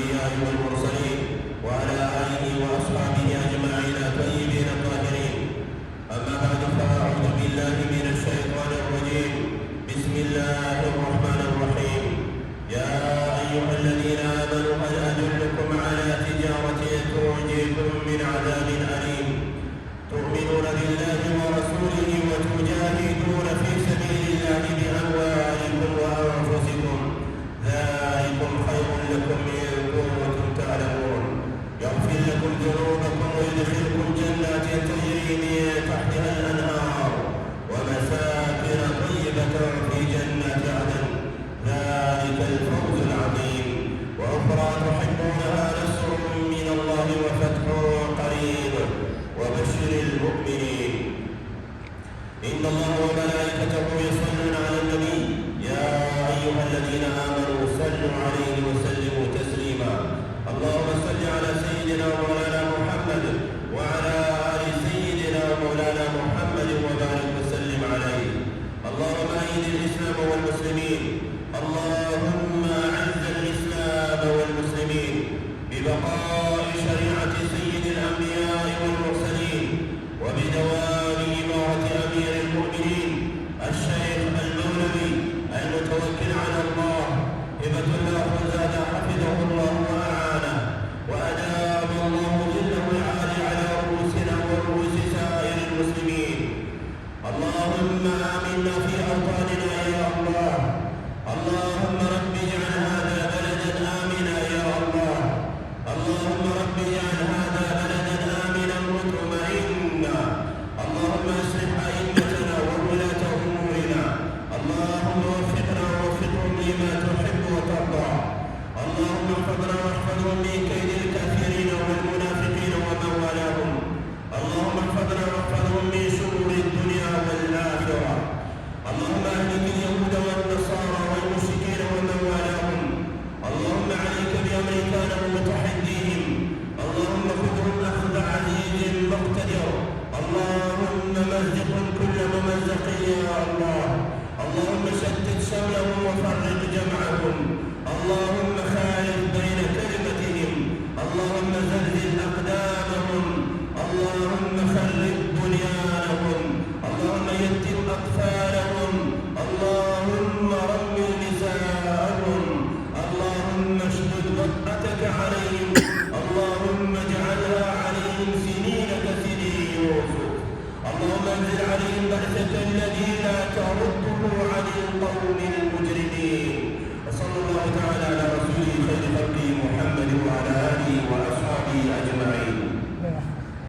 الأنبياء والمرسلين وعلى آله وأصحابه أجمعين طيبين طاهرين. أما بعد فأعوذ بالله من الشيطان الرجيم. بسم الله الرحمن الرحيم. يا أيها الذين آمنوا هل أدلكم على تجارة تنجيكم من عذاب أليم تؤمنون بالله ورسوله وتجاهدون في سبيل الله بأموالكم وأنفسكم ذلكم خير لكم إن كنتم تعلمون. يغفر لكم ذنوبكم ويدخلكم جنات تجري من تحتها الأنهار ومساكن طيبة في جنات عدن ذلك الفوز العظيم. وأخرى تحبونها نصر من الله وفتح قريب وبشر المؤمنين. إن الله وملائكته يصلون على النبي يا أيها الذين آمنوا صلوا عليه وسلموا تسليما. اللهم صل على سيدنا ومولانا محمد وعلى آل سيدنا ومولانا محمد وبارك وسلم عليه. اللهم أعز الإسلام والمسلمين. اللهم أعز الإسلام والمسلمين ببقاء شريعة سيد الأنبياء والمرسلين وبدوام إمارة أمير المؤمنين الشيخ المولوي المتوكل على الله هبة الله وزاد حفظه الله وأعانه وأدام الله ظله العالي على رؤوسنا ورؤوس سائر المسلمين. اللهم آمنا في أوطاننا يا الله. اللهم رب اجعل هذا بلدا آمنا يا الله. اللهم رب اجعل هذا بلدا آمنا مطمئنا. اللهم اصلح أئمتنا وولاة أمورنا. اللهم وفقنا ووفقهم لما تحب وترضى. اللهم احفظنا واحفظهم من كيد الكافرين والمنافقين ومن والاهم. اللهم احفظنا واحفظهم من شرور الدنيا والآخرة. اللهم اهلك اليهود والنصارى والمشركين ومن والاهم. اللهم عليك بأمريكان ومتحديهم. اللهم خذهم أخذ عزيز مقتدر. اللهم مزقهم كل ممزق يا الله. اللهم شتت شملهم وفرق جمعهم. اللهم